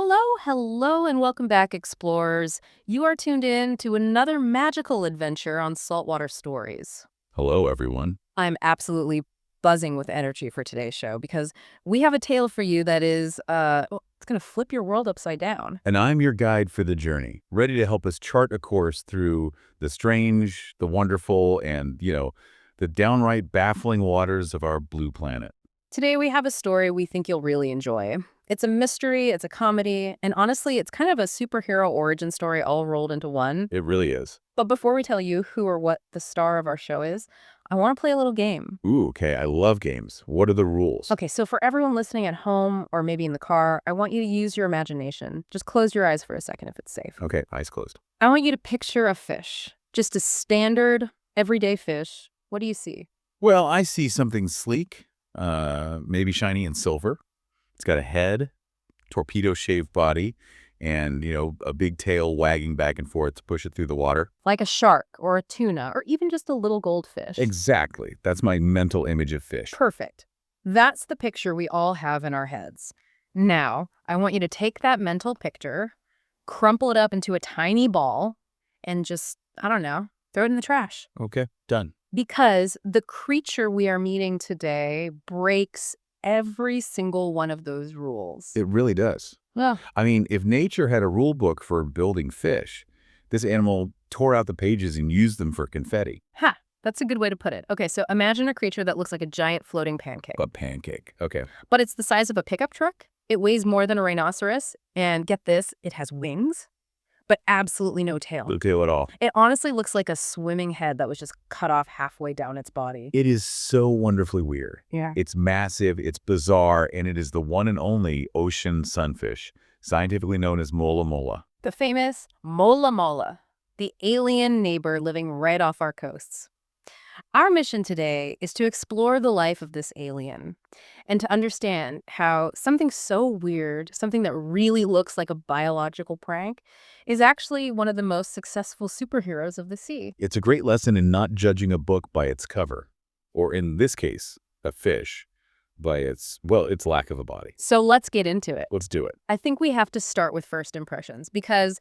Hello, and welcome back, explorers. You are tuned in to another magical adventure on Saltwater Stories. Hello, everyone. I'm absolutely buzzing with energy for today's show because we have a tale for you that is, it's going to flip your world upside down. And I'm your guide for the journey, ready to help us chart a course through the strange, the wonderful, and, the downright baffling waters of our blue planet. Today, we have a story we think you'll really enjoy. It's a mystery, it's a comedy, and honestly, it's kind of a superhero origin story all rolled into one. It really is. But before we tell you who or what the star of our show is, I want to play a little game. Ooh, okay. I love games. What are the rules? Okay, so for everyone listening at home or maybe in the car, I want you to use your imagination. Just close your eyes for a second if it's safe. Okay, eyes closed. I want you to picture a fish, just a standard, everyday fish. What do you see? Well, I see something sleek, maybe shiny and silver. It's got a head, torpedo-shaped body, and, a big tail wagging back and forth to push it through the water. Like a shark or a tuna or even just a little goldfish. Exactly. That's my mental image of fish. Perfect. That's the picture we all have in our heads. Now, I want you to take that mental picture, crumple it up into a tiny ball, and just, I don't know, throw it in the trash. Okay, done. Because the creature we are meeting today breaks every single one of those rules. It really does. Well, I mean, if nature had a rule book for building fish, this animal tore out the pages and used them for confetti. that's a good way to put it. Okay, so imagine a creature that looks like a giant floating pancake. A pancake. Okay. But it's the size of a pickup truck. It weighs more than a rhinoceros. And get this, it has wings, but absolutely no tail. No tail at all. It honestly looks like a swimming head that was just cut off halfway down its body. It is so wonderfully weird. Yeah. It's massive, it's bizarre, and it is the one and only ocean sunfish, scientifically known as Mola. The famous Mola, the alien neighbor living right off our coasts. Our mission today is to explore the life of this alien and to understand how something so weird, something that really looks like a biological prank, is actually one of the most successful superheroes of the sea. It's a great lesson in not judging a book by its cover, or in this case, a fish, by its lack of a body. So let's get into it. Let's do it. I think we have to start with first impressions because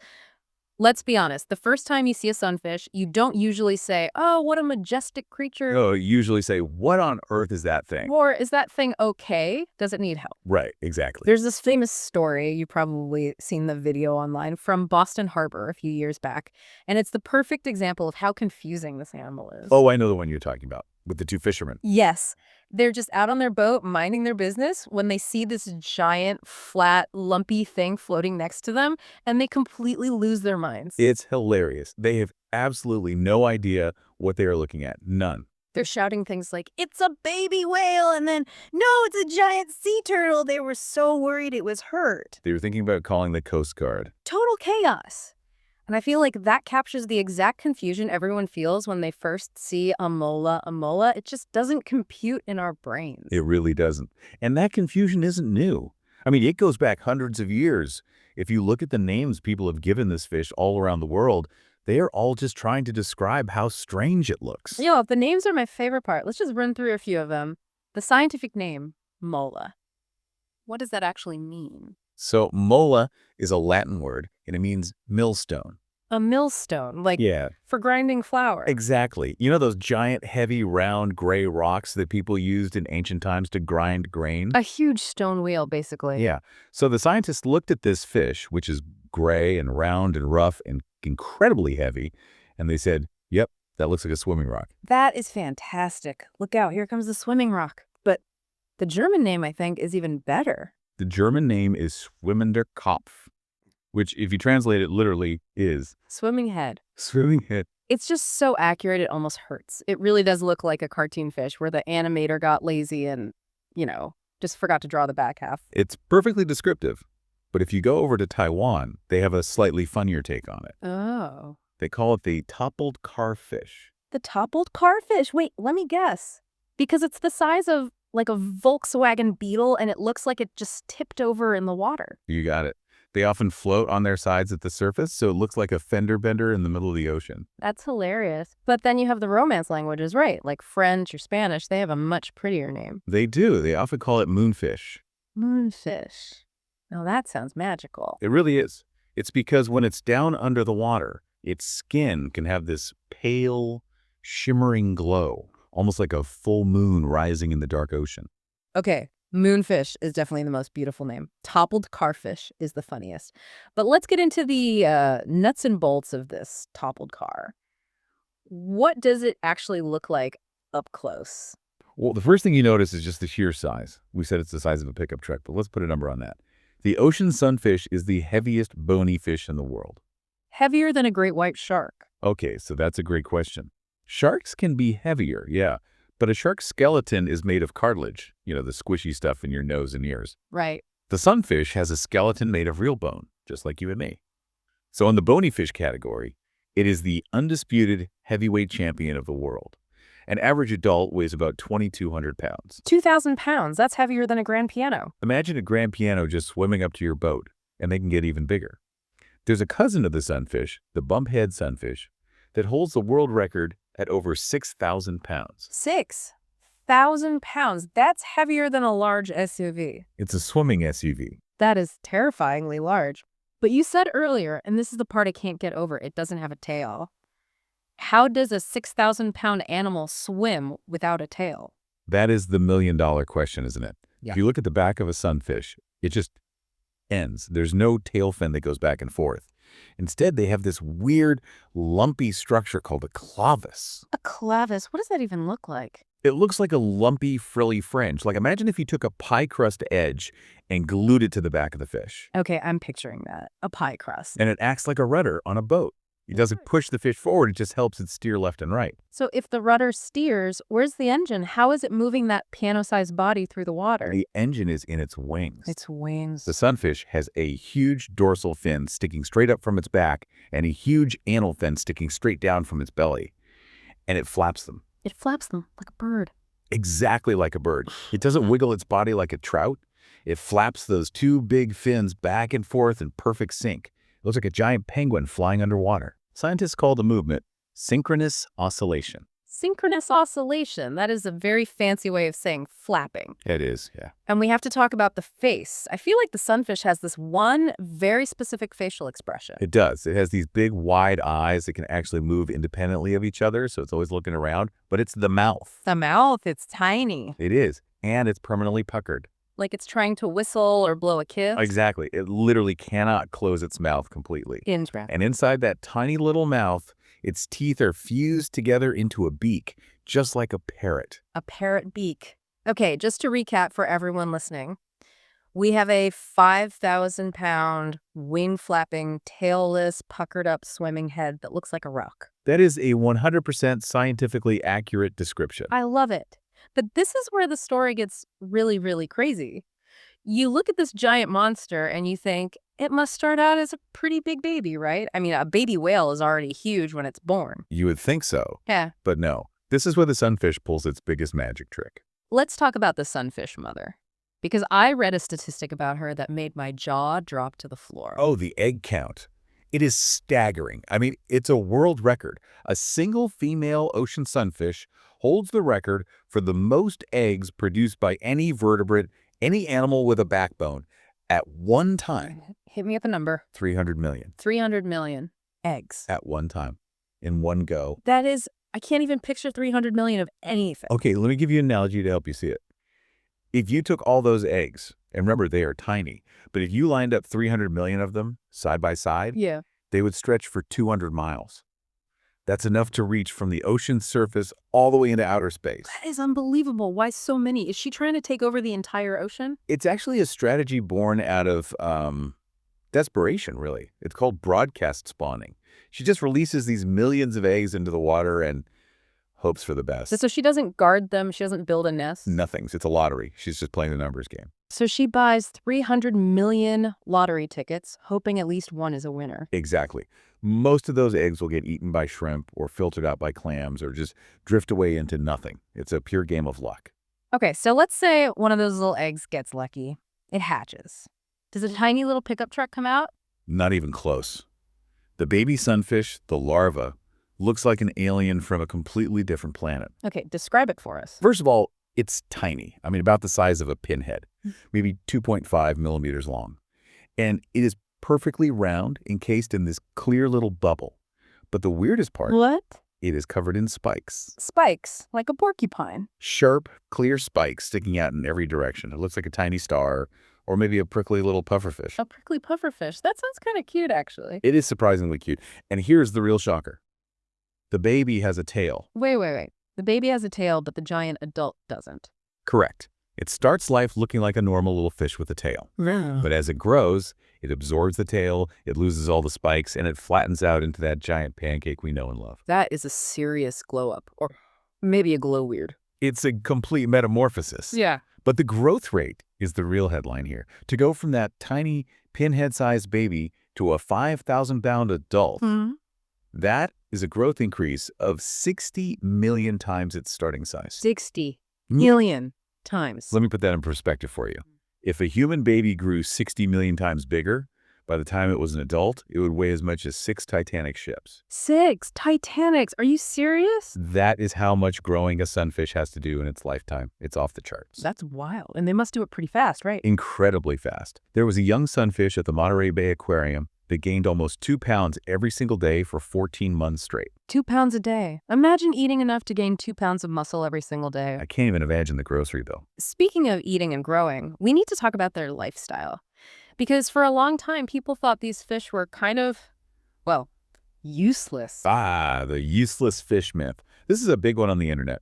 let's be honest, the first time you see a sunfish, you don't usually say, oh, what a majestic creature. Oh, you usually say, what on earth is that thing? Or is that thing okay? Does it need help? Right, exactly. There's this famous story, you've probably seen the video online, from Boston Harbor a few years back. And it's the perfect example of how confusing this animal is. Oh, I know the one you're talking about, with the two fishermen. Yes. They're just out on their boat minding their business when they see this giant, flat, lumpy thing floating next to them, and they completely lose their minds. It's hilarious. They have absolutely no idea what they are looking at. None. They're shouting things like, it's a baby whale, and then, no, it's a giant sea turtle. They were so worried it was hurt. They were thinking about calling the Coast Guard. Total chaos. And I feel like that captures the exact confusion everyone feels when they first see a mola. It just doesn't compute in our brains. It really doesn't. And that confusion isn't new. I mean, it goes back hundreds of years. If you look at the names people have given this fish all around the world, they are all just trying to describe how strange it looks. Yo, the names are my favorite part. Let's just run through a few of them. The scientific name, Mola. What does that actually mean? So mola is a Latin word, and it means millstone. A millstone, like Yeah, for grinding flour. exactly. You know those giant, heavy, round, gray rocks that people used in ancient times to grind grain? A huge stone wheel, basically. Yeah. So the scientists looked at this fish, which is gray and round and rough and incredibly heavy, and they said, yep, that looks like a swimming rock. That is fantastic. Look out, here comes the swimming rock. But the German name, I think, is even better. The German name is Schwimmender Kopf, which, if you translate it literally, is Swimming head. swimming head. It's just so accurate, it almost hurts. It really does look like a cartoon fish where the animator got lazy and, just forgot to draw the back half. It's perfectly descriptive. But if you go over to Taiwan, they have a slightly funnier take on it. Oh. They call it the toppled carfish. The toppled carfish. Wait, let me guess. Because it's the size of like a Volkswagen Beetle and it looks like it just tipped over in the water. You got it. They often float on their sides at the surface, so it looks like a fender bender in the middle of the ocean. That's hilarious. But then you have the Romance languages, right? Like French or Spanish. They have a much prettier name. They do. They often call it moonfish. Moonfish. Oh, that sounds magical. It really is. It's because when it's down under the water, its skin can have this pale, shimmering glow, almost like a full moon rising in the dark ocean. Okay, moonfish is definitely the most beautiful name. Toppled carfish is the funniest. But let's get into the nuts and bolts of this toppled car. What does it actually look like up close? Well, the first thing you notice is just the sheer size. We said it's the size of a pickup truck, but let's put a number on that. The ocean sunfish is the heaviest bony fish in the world. Heavier than a great white shark. Okay, so that's a great question. Sharks can be heavier, yeah, but a shark's skeleton is made of cartilage, the squishy stuff in your nose and ears. Right. The sunfish has a skeleton made of real bone, just like you and me. So in the bony fish category, it is the undisputed heavyweight champion of the world. An average adult weighs about 2,200 pounds. 2,000 pounds. That's heavier than a grand piano. Imagine a grand piano just swimming up to your boat, and they can get even bigger. There's a cousin of the sunfish, the bumphead sunfish, that holds the world record at over 6,000 pounds. 6,000 pounds. That's heavier than a large SUV. It's a swimming SUV. That is terrifyingly large. But you said earlier, and this is the part I can't get over, it doesn't have a tail. How does a 6,000-pound animal swim without a tail? That is the million-dollar question, isn't it? Yeah. If you look at the back of a sunfish, it just ends. There's no tail fin that goes back and forth. Instead, they have this weird, lumpy structure called a clavus. A clavus? What does that even look like? It looks like a lumpy, frilly fringe. Like, imagine if you took a pie crust edge and glued it to the back of the fish. Okay, I'm picturing that. A pie crust. And it acts like a rudder on a boat. It doesn't push the fish forward, it just helps it steer left and right. So if the rudder steers, where's the engine? How is it moving that piano-sized body through the water? The engine is in its wings. Its wings. The sunfish has a huge dorsal fin sticking straight up from its back and a huge anal fin sticking straight down from its belly. And it flaps them. It flaps them like a bird. Exactly like a bird. It doesn't wiggle its body like a trout. It flaps those two big fins back and forth in perfect sync. It looks like a giant penguin flying underwater. Scientists call the movement synchronous oscillation. Synchronous oscillation. That is a very fancy way of saying flapping. It is, yeah. And we have to talk about the face. I feel like the sunfish has this one very specific facial expression. It does. It has these big, wide eyes that can actually move independently of each other, so it's always looking around. But it's the mouth. The mouth, it's tiny. It is. And it's permanently puckered. Like it's trying to whistle or blow a kiss. Exactly. It literally cannot close its mouth completely. Interesting. And inside that tiny little mouth, its teeth are fused together into a beak, just like a parrot. A parrot beak. Okay, just to recap for everyone listening, we have a 5,000-pound, wing-flapping, tailless, puckered-up swimming head that looks like a rock. That is a 100% scientifically accurate description. I love it. But this is where the story gets really, really crazy. You look at this giant monster and you think, it must start out as a pretty big baby, right? I mean, a baby whale is already huge when it's born. You would think so. Yeah. But no. This is where the sunfish pulls its biggest magic trick. Let's talk about the sunfish mother. Because I read a statistic about her that made my jaw drop to the floor. Oh, the egg count. It is staggering. I mean, it's a world record. A single female ocean sunfish holds the record for the most eggs produced by any vertebrate, any animal with a backbone, at one time. Hit me at the number. 300 million. 300 million eggs. At one time. In one go. That is, I can't even picture 300 million of anything. Okay, let me give you an analogy to help you see it. If you took all those eggs, and remember they are tiny, but if you lined up 300 million of them side by side, Yeah. they would stretch for 200 miles. That's enough to reach from the ocean's surface all the way into outer space. That is unbelievable. Why so many? Is she trying to take over the entire ocean? It's actually a strategy born out of desperation, really. It's called broadcast spawning. She just releases these millions of eggs into the water and hopes for the best. So she doesn't guard them? She doesn't build a nest? Nothing. It's a lottery. She's just playing the numbers game. So she buys 300 million lottery tickets, hoping at least one is a winner. Exactly. Most of those eggs will get eaten by shrimp or filtered out by clams or just drift away into nothing. It's a pure game of luck. Okay, so let's say one of those little eggs gets lucky. It hatches. Does a tiny little pickup truck come out? Not even close. The baby sunfish, the larva, looks like an alien from a completely different planet. Okay, describe it for us. First of all, it's tiny. I mean, about the size of a pinhead, maybe 2.5 millimeters long. And it is perfectly round, encased in this clear little bubble. But the weirdest part, What? it is covered in spikes. Spikes, like a porcupine. Sharp, clear spikes sticking out in every direction. It looks like a tiny star or maybe a prickly little pufferfish. A prickly pufferfish. That sounds kind of cute, actually. It is surprisingly cute. And here's the real shocker. The baby has a tail. Wait. The baby has a tail, but the giant adult doesn't. Correct. It starts life looking like a normal little fish with a tail. But as it grows, it absorbs the tail, it loses all the spikes, and it flattens out into that giant pancake we know and love. That is a serious glow up, or maybe a glow weird. It's a complete metamorphosis. Yeah. But the growth rate is the real headline here. To go from that tiny pinhead-sized baby to a 5,000-pound adult, that is a growth increase of 60 million times its starting size. 60 million times. Let me put that in perspective for you. If a human baby grew 60 million times bigger, by the time it was an adult, it would weigh as much as 6 Titanic ships. 6 Titanics. Are you serious? That is how much growing a sunfish has to do in its lifetime. It's off the charts. That's wild. And they must do it pretty fast, right? Incredibly fast. There was a young sunfish at the Monterey Bay Aquarium that gained almost 2 pounds every single day for 14 months straight. 2 pounds a day. Imagine eating enough to gain 2 pounds of muscle every single day. I can't even imagine the grocery bill. Speaking of eating and growing, we need to talk about their lifestyle. Because for a long time, people thought these fish were kind of, well, useless. The useless fish myth. This is a big one on the internet.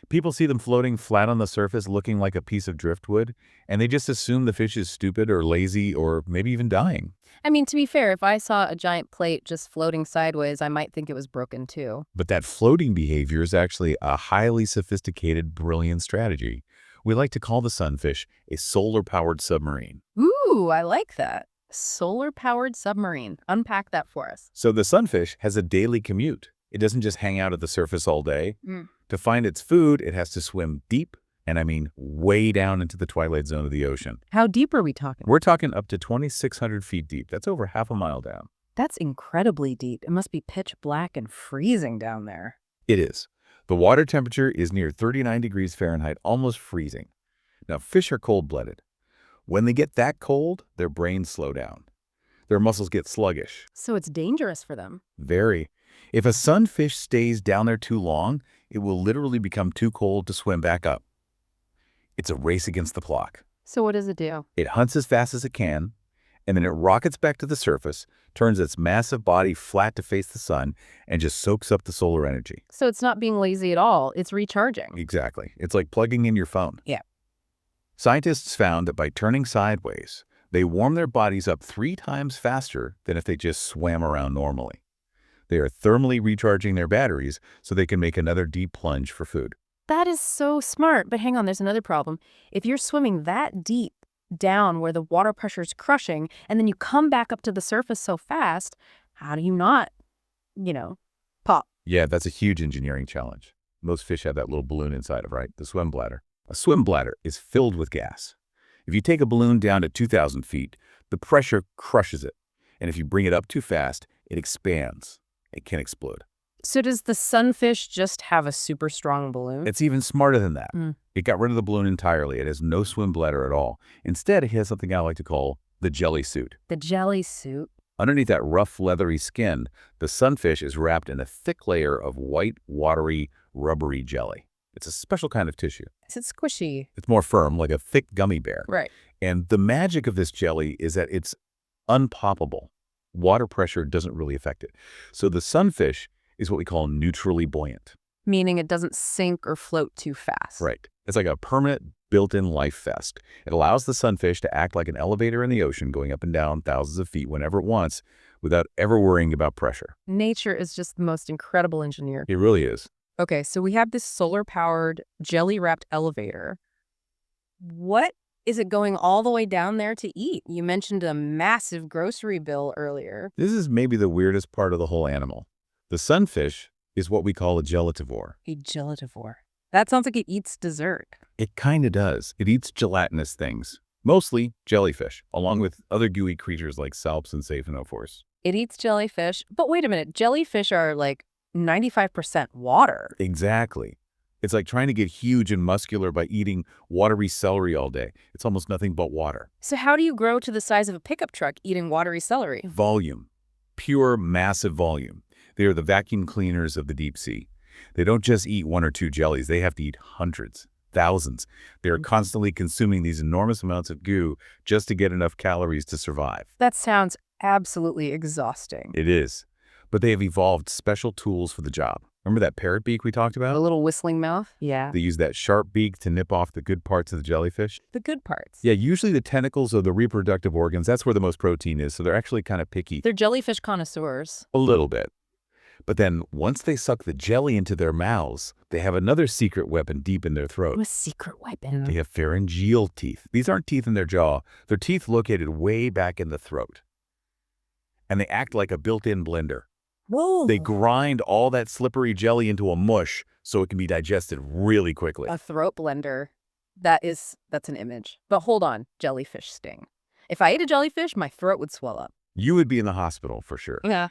People see them floating flat on the surface looking like a piece of driftwood, and they just assume the fish is stupid or lazy or maybe even dying. I mean, to be fair, if I saw a giant plate just floating sideways, I might think it was broken too. But that floating behavior is actually a highly sophisticated, brilliant strategy. We like to call the sunfish a solar-powered submarine. Ooh, I like that. Solar-powered submarine. Unpack that for us. So the sunfish has a daily commute. It doesn't just hang out at the surface all day. To find its food, it has to swim deep, and I mean way down into the twilight zone of the ocean. How deep are we talking? We're talking up to 2,600 feet deep. That's over half a mile down. That's incredibly deep. It must be pitch black and freezing down there. It is. The water temperature is near 39 degrees Fahrenheit, almost freezing. Now, fish are cold-blooded. When they get that cold, their brains slow down. Their muscles get sluggish. So it's dangerous for them. Very. If a sunfish stays down there too long, it will literally become too cold to swim back up. It's a race against the clock. So what does it do? It hunts as fast as it can, and then it rockets back to the surface, turns its massive body flat to face the sun, and just soaks up the solar energy. So it's not being lazy at all. It's recharging. Exactly. It's like plugging in your phone. Yeah. Scientists found that by turning sideways, they warm their bodies up 3 times faster than if they just swam around normally. They are thermally recharging their batteries so they can make another deep plunge for food. That is so smart. But hang on, there's another problem. If you're swimming that deep down where the water pressure is crushing, and then you come back up to the surface so fast, how do you not, pop? Yeah, that's a huge engineering challenge. Most fish have that little balloon inside of, right? The swim bladder. A swim bladder is filled with gas. If you take a balloon down to 2,000 feet, the pressure crushes it. And if you bring it up too fast, it expands. It can explode. So does the sunfish just have a super strong balloon? It's even smarter than that. It got rid of the balloon entirely. It has no swim bladder at all. Instead, it has something I like to call the jelly suit. The jelly suit? Underneath that rough, leathery skin, the sunfish is wrapped in a thick layer of white, watery, rubbery jelly. It's a special kind of tissue. Is it squishy? It's more firm, like a thick gummy bear. Right. And the magic of this jelly is that it's unpoppable. Water pressure doesn't really affect it. So the sunfish is what we call neutrally buoyant. Meaning it doesn't sink or float too fast. Right. It's like a permanent built-in life vest. It allows the sunfish to act like an elevator in the ocean, going up and down thousands of feet whenever it wants without ever worrying about pressure. Nature is just the most incredible engineer. It really is. Okay, so we have this solar-powered, jelly-wrapped elevator. What is it going all the way down there to eat? You mentioned a massive grocery bill earlier. This is maybe the weirdest part of the whole animal. The sunfish is what we call a gelativore. A gelativore. That sounds like it eats dessert. It kind of does. It eats gelatinous things, mostly jellyfish, along with other gooey creatures like salps and saphonophores. It eats jellyfish. But wait a minute, jellyfish are like 95% water. Exactly. It's like trying to get huge and muscular by eating watery celery all day. It's almost nothing but water. So how do you grow to the size of a pickup truck eating watery celery? Volume. Pure, massive volume. They are the vacuum cleaners of the deep sea. They don't just eat one or two jellies. They have to eat hundreds, thousands. They are constantly consuming these enormous amounts of goo just to get enough calories to survive. That sounds absolutely exhausting. It is. But they have evolved special tools for the job. Remember that parrot beak we talked A about? little whistling mouth? Yeah. They use that sharp beak to nip off the good parts of the jellyfish. The good parts. Yeah, usually the tentacles or the reproductive organs, that's where the most protein is, so they're actually kind of picky. They're jellyfish connoisseurs. A little bit. But then once they suck the jelly into their mouths, they have another secret weapon deep in their throat. A secret weapon. They have pharyngeal teeth. These aren't teeth in their jaw. They're teeth located way back in the throat. And they act like a built-in blender. Whoa. They grind all that slippery jelly into a mush so it can be digested really quickly. A throat blender. That's an image. But hold on, jellyfish sting. If I ate a jellyfish, my throat would swell up. You would be in the hospital for sure. Yeah.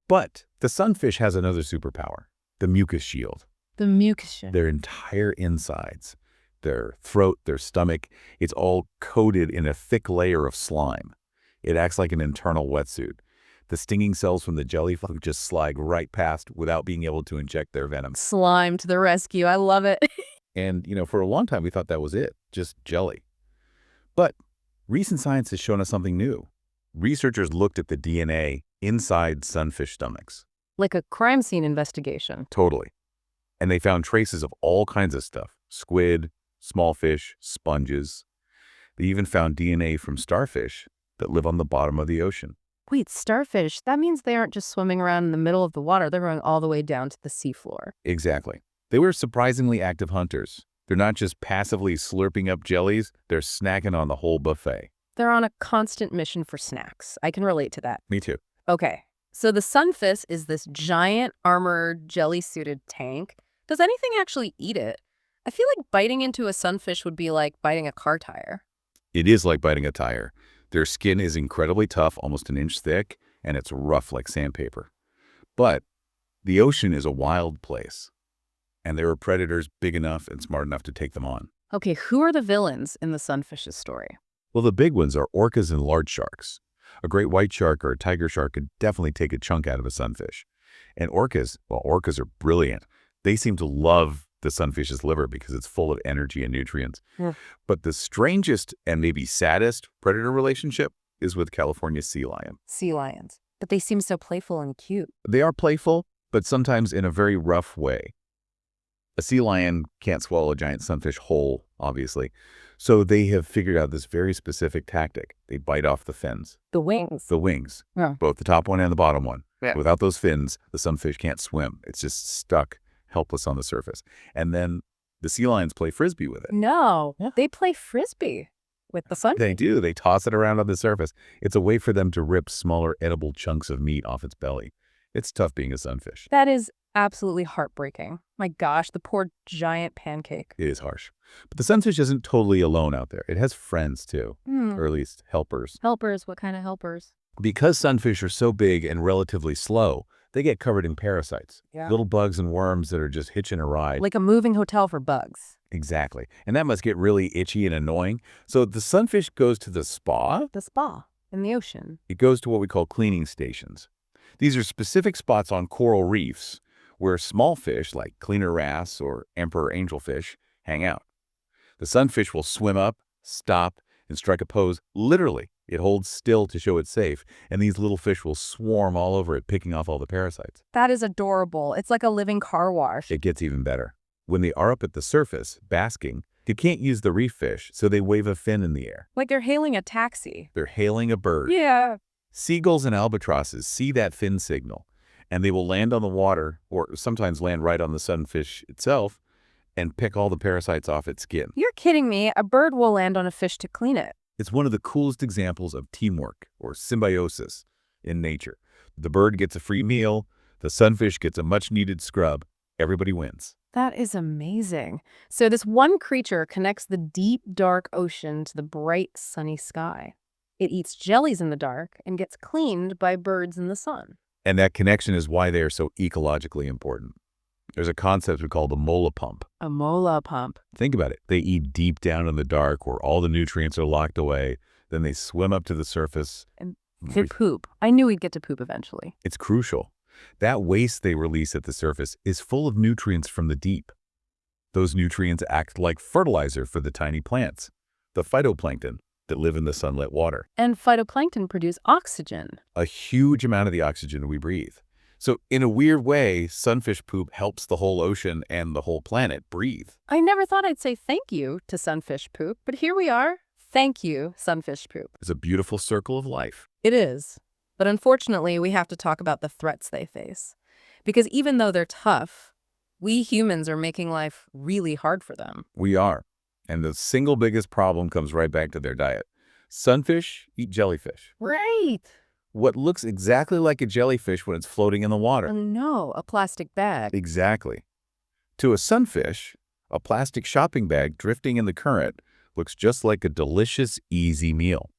But the sunfish has another superpower, the mucus shield. The mucus. Their entire insides, their throat, their stomach, it's all coated in a thick layer of slime. It acts like an internal wetsuit. The stinging cells from the jellyfish just slide right past without being able to inject their venom. Slime to the rescue. I love it. And, for a long time, we thought that was it, just jelly. But recent science has shown us something new. Researchers looked at the DNA inside sunfish stomachs. Like a crime scene investigation. Totally. And they found traces of all kinds of stuff. Squid, small fish, sponges. They even found DNA from starfish that live on the bottom of the ocean. Wait, starfish? That means they aren't just swimming around in the middle of the water. They're going all the way down to the seafloor. Exactly. They were surprisingly active hunters. They're not just passively slurping up jellies, they're snacking on the whole buffet. They're on a constant mission for snacks. I can relate to that. Me too. Okay, so the sunfish is this giant armored jelly-suited tank. Does anything actually eat it? I feel like biting into a sunfish would be like biting a car tire. It is like biting a tire. Their skin is incredibly tough, almost an inch thick, and it's rough like sandpaper. But the ocean is a wild place, and there are predators big enough and smart enough to take them on. Okay, who are the villains in the sunfish's story? Well, the big ones are orcas and large sharks. A great white shark or a tiger shark could definitely take a chunk out of a sunfish. And orcas, well, orcas are brilliant. They seem to love the sunfish's liver because it's full of energy and nutrients. Yeah. But the strangest and maybe saddest predator relationship is with California sea lion. Sea lions. But they seem so playful and cute. They are playful, but sometimes in a very rough way. A sea lion can't swallow a giant sunfish whole, obviously. So they have figured out this very specific tactic. They bite off the fins. The wings. The wings. Yeah. Both the top one and the bottom one. Yeah. Without those fins, the sunfish can't swim. It's just stuck, helpless on the surface. And then the sea lions play frisbee with it. No, Yeah. they play frisbee with the sunfish. They do. They toss it around on the surface. It's a way for them to rip smaller edible chunks of meat off its belly. It's tough being a sunfish. That is absolutely heartbreaking. My gosh, the poor giant pancake. It is harsh. But the sunfish isn't totally alone out there. It has friends too, or at least helpers. Helpers? What kind of helpers? Because sunfish are so big and relatively slow, they get covered in parasites. Yeah. Little bugs and worms that are just hitching a ride. Like a moving hotel for bugs. Exactly. And that must get really itchy and annoying. So the sunfish goes to the spa. The spa in the ocean. It goes to what we call cleaning stations. These are specific spots on coral reefs where small fish like cleaner wrasse or emperor angelfish hang out. The sunfish will swim up, stop, and strike a pose. Literally, it holds still to show it's safe, and these little fish will swarm all over it, picking off all the parasites. That is adorable. It's like a living car wash. It gets even better. When they are up at the surface, basking, they can't use the reef fish, so they wave a fin in the air. Like they're hailing a taxi. They're hailing a bird. Yeah. Seagulls and albatrosses see that fin signal, and they will land on the water, or sometimes land right on the sunfish itself, and pick all the parasites off its skin. You're kidding me. A bird will land on a fish to clean it. It's one of the coolest examples of teamwork, or symbiosis, in nature. The bird gets a free meal, the sunfish gets a much-needed scrub. Everybody wins. That is amazing. So this one creature connects the deep, dark ocean to the bright, sunny sky. It eats jellies in the dark and gets cleaned by birds in the sun. And that connection is why they are so ecologically important. There's a concept we call the Mola pump. A Mola pump. Think about it. They eat deep down in the dark where all the nutrients are locked away. Then they swim up to the surface. And they poop. I knew we'd get to poop eventually. It's crucial. That waste they release at the surface is full of nutrients from the deep. Those nutrients act like fertilizer for the tiny plants, the phytoplankton that live in the sunlit water. And phytoplankton produce oxygen. A huge amount of the oxygen we breathe. So in a weird way, sunfish poop helps the whole ocean and the whole planet breathe. I never thought I'd say thank you to sunfish poop, but here we are. Thank you, sunfish poop. It's a beautiful circle of life. It is. But unfortunately, we have to talk about the threats they face. Because even though they're tough, we humans are making life really hard for them. We are. And the single biggest problem comes right back to their diet. Sunfish eat jellyfish. Right. What looks exactly like a jellyfish when it's floating in the water. Oh no, a plastic bag. Exactly. To a sunfish, a plastic shopping bag drifting in the current looks just like a delicious, easy meal.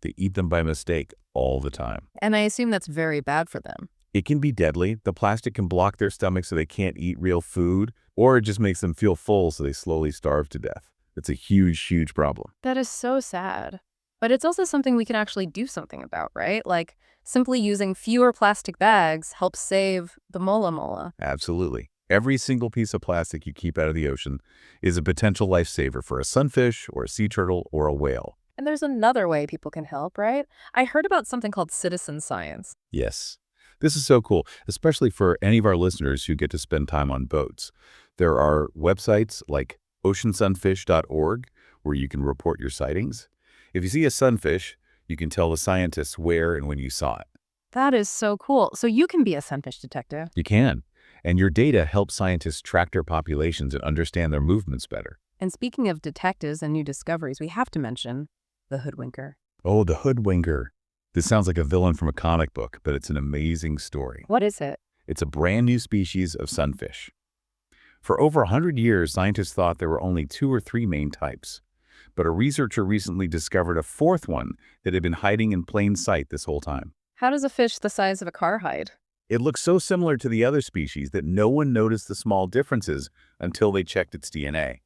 They eat them by mistake all the time. And I assume that's very bad for them. It can be deadly. The plastic can block their stomach so they can't eat real food, or it just makes them feel full so they slowly starve to death. It's a huge, huge problem. That is so sad. But it's also something we can actually do something about, right? Like simply using fewer plastic bags helps save the mola. Absolutely. Every single piece of plastic you keep out of the ocean is a potential lifesaver for a sunfish or a sea turtle or a whale. And there's another way people can help, right? I heard about something called citizen science. Yes. This is so cool, especially for any of our listeners who get to spend time on boats. There are websites like oceansunfish.org where you can report your sightings. If you see a sunfish, you can tell the scientists where and when you saw it. That is so cool. So you can be a sunfish detective. You can. And your data helps scientists track their populations and understand their movements better. And speaking of detectives and new discoveries, we have to mention the hoodwinker. Oh, the hoodwinker. This sounds like a villain from a comic book, but it's an amazing story. What is it? It's a brand new species of sunfish. For over 100 years, scientists thought there were only 2 or 3 main types. But a researcher recently discovered a 4th one that had been hiding in plain sight this whole time. How does a fish the size of a car hide? It looks so similar to the other species that no one noticed the small differences until they checked its DNA.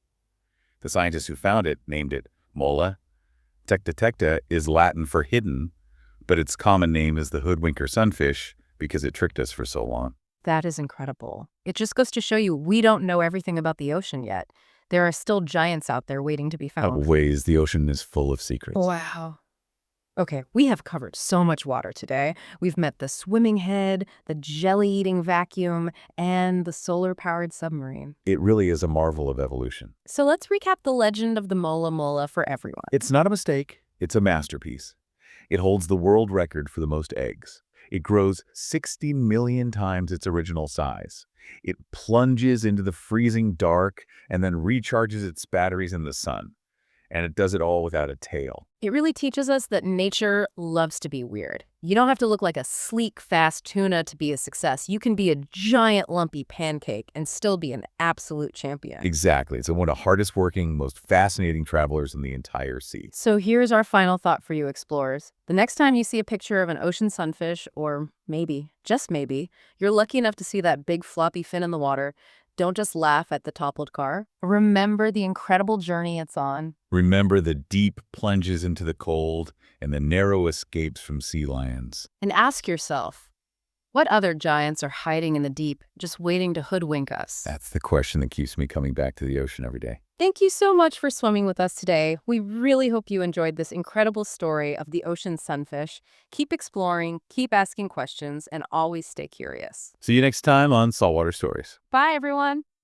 The scientists who found it named it Mola. Tecta is Latin for hidden, but its common name is the hoodwinker sunfish because it tricked us for so long. That is incredible. It just goes to show you we don't know everything about the ocean yet. There are still giants out there waiting to be found. Ways the ocean is full of secrets. Wow. Okay, we have covered so much water today. We've met the swimming head, the jelly-eating vacuum, and the solar-powered submarine. It really is a marvel of evolution. So let's recap the legend of the Mola for everyone. It's not a mistake. It's a masterpiece. It holds the world record for the most eggs. It grows 60 million times its original size. It plunges into the freezing dark and then recharges its batteries in the sun. And it does it all without a tail. It really teaches us that nature loves to be weird. You don't have to look like a sleek, fast tuna to be a success. You can be a giant, lumpy pancake and still be an absolute champion. Exactly. It's one of the hardest working, most fascinating travelers in the entire sea. So here's our final thought for you explorers. The next time you see a picture of an ocean sunfish, or maybe, just maybe, you're lucky enough to see that big floppy fin in the water, don't just laugh at the toppled car. Remember the incredible journey it's on. Remember the deep plunges into the cold and the narrow escapes from sea lions. And ask yourself, what other giants are hiding in the deep, just waiting to hoodwink us? That's the question that keeps me coming back to the ocean every day. Thank you so much for swimming with us today. We really hope you enjoyed this incredible story of the ocean sunfish. Keep exploring, keep asking questions, and always stay curious. See you next time on Saltwater Stories. Bye, everyone.